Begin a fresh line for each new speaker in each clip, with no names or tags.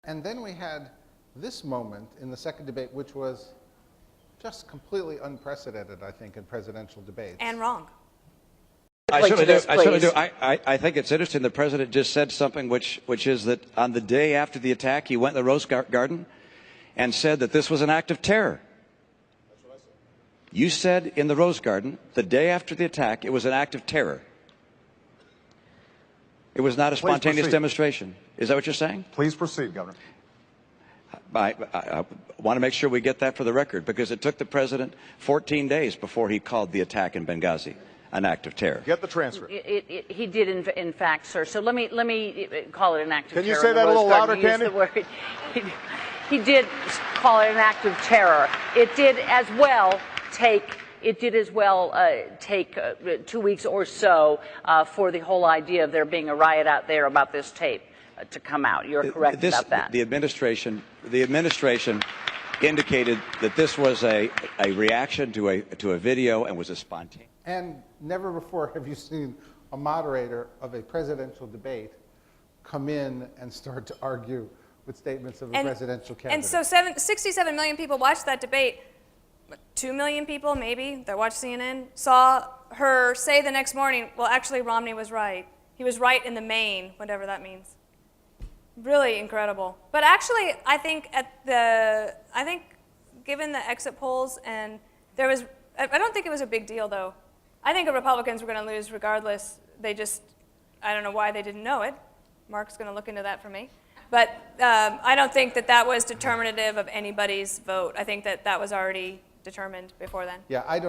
And then we had this moment in the second debate, which was just completely unprecedented, I think, in presidential debates.
And wrong.
I certainly do. I think it's interesting. The president just said something which is that on the day after the attack, he went in the Rose Garden and said that this was an act of terror. That's what I said. You said in the Rose Garden, the day after the attack, it was an act of terror. It was not a spontaneous demonstration. Is that what you're saying?
Please proceed, Governor.
I want to make sure we get that for the record, because it took the president 14 days before he called the attack in Benghazi an act of terror.
Get the transcript.
He did, in fact, sir. So let me call it an act of terror.
Can you say that a little louder, Candy?
He did call it an act of terror. It did as well take 2 weeks or so for the whole idea of there being a riot out there about this tape to come out. You're correct about that.
The administration indicated that this was a reaction to a video and was a spontaneous.
And never before have you seen a moderator of a presidential debate come in and start to argue with statements of a presidential candidate.
And so 67 million people watched that debate. 2 million people, maybe, that watched CNN, saw her say the next morning, well, actually, Romney was right. He was right in the main, whatever that means. Really incredible. But actually, I think given the exit polls, and I don't think it was a big deal, though. I think the Republicans were going to lose regardless. I don't know why they didn't know it. Mark's going to look into that for me. But I don't think that was determinative of anybody's vote. I think that was already determined before then.
Yeah, I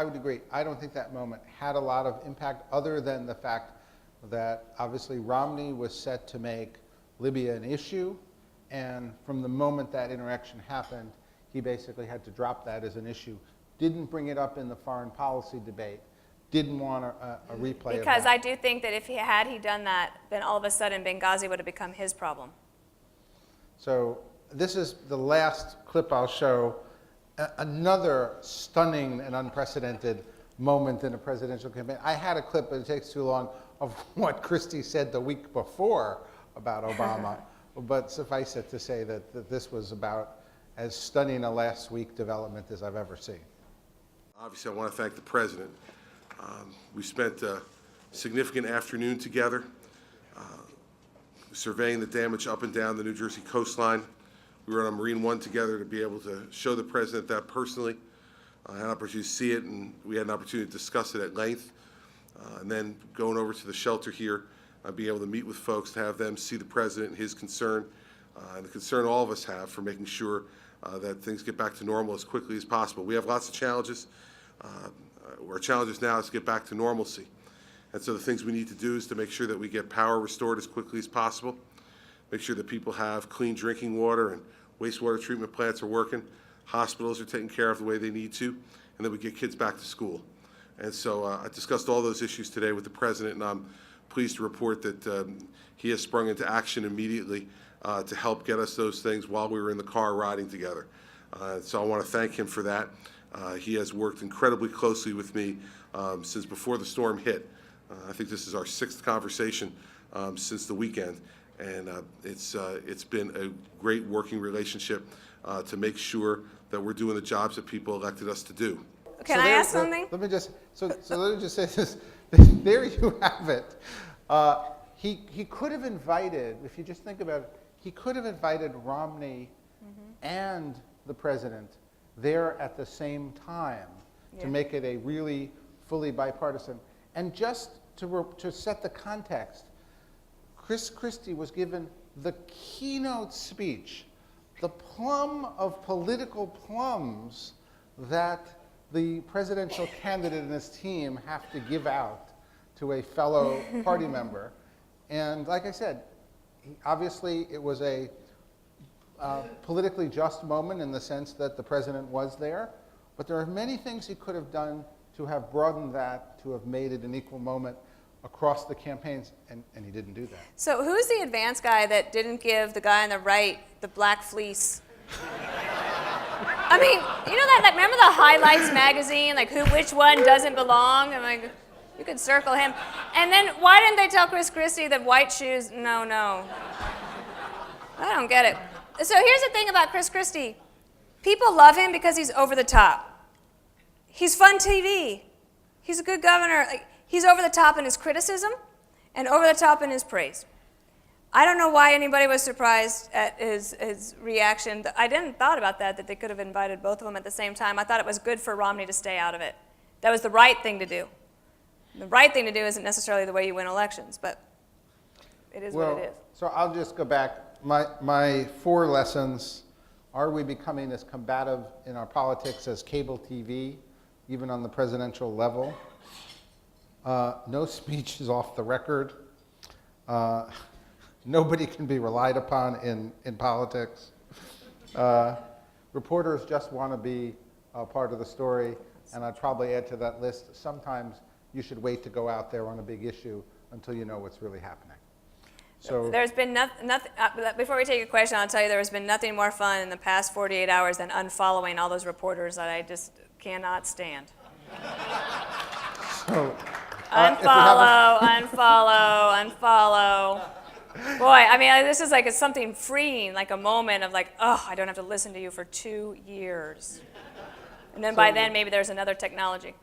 would agree. I don't think that moment had a lot of impact other than the fact that obviously Romney was set to make Libya an issue, and from the moment that interaction happened, he basically had to drop that as an issue. Didn't bring it up in the foreign policy debate, didn't want a replay of that.
Because I do think that if he had done that, then all of a sudden Benghazi would have become his problem.
So this is the last clip I'll show. Another stunning and unprecedented moment in a presidential campaign. I had a clip, but it takes too long, of what Christie said the week before about Obama. But suffice it to say that this was about as stunning a last week development as I've ever seen.
Obviously, I want to thank the president. We spent a significant afternoon together surveying the damage up and down the New Jersey coastline. We were on Marine One together to be able to show the president that personally. I had an opportunity to see it, and we had an opportunity to discuss it at length. And then going over to the shelter here, being able to meet with folks, to have them see the president and his concern, and the concern all of us have for making sure that things get back to normal as quickly as possible. We have lots of challenges. Our challenges now is to get back to normalcy. And so the things we need to do is to make sure that we get power restored as quickly as possible, make sure that people have clean drinking water and wastewater treatment plants are working, hospitals are taken care of the way they need to, and that we get kids back to school. And so I discussed all those issues today with the president, and I'm pleased to report that he has sprung into action immediately to help get us those things while we were in the car riding together. So I want to thank him for that. He has worked incredibly closely with me since before the storm hit. I think this is our 6th conversation since the weekend, and it's been a great working relationship to make sure that we're doing the jobs that people elected us to do.
Can I ask something?
Let me just say this. There you have it. He could have invited, if you just think about it, he could have invited Romney and the president there at the same time to make it a really fully bipartisan. And just to set the context, Chris Christie was given the keynote speech, the plum of political plums that the presidential candidate and his team have to give out to a fellow party member. And like I said, obviously it was a politically just moment in the sense that the president was there, but there are many things he could have done to have broadened that, to have made it an equal moment across the campaigns, and he didn't do that.
So who's the advance guy that didn't give the guy on the right the black fleece? I mean, you know that, remember the Highlights magazine, like which one doesn't belong? And like, you could circle him. And then why didn't they tell Chris Christie that white shoes, no. I don't get it. So here's the thing about Chris Christie. People love him because he's over the top. He's fun TV. He's a good governor. Like, he's over the top in his criticism and over the top in his praise. I don't know why anybody was surprised at his reaction. I didn't thought about that they could have invited both of them at the same time. I thought it was good for Romney to stay out of it. That was the right thing to do. The right thing to do isn't necessarily the way you win elections, but it is what it is.
So I'll just go back. My 4 lessons: are we becoming as combative in our politics as cable TV, even on the presidential level? No speech is off the record. Nobody can be relied upon in politics. Reporters just want to be a part of the story, and I'd probably add to that list, sometimes you should wait to go out there on a big issue until you know what's really happening. So
there's been nothing, before we take a question, I'll tell you there has been nothing more fun in the past 48 hours than unfollowing all those reporters that I just cannot stand.
So,
unfollow. Boy, I mean, this is like it's something freeing, like a moment of like, oh, I don't have to listen to you for 2 years. And then by then, maybe there's another technology.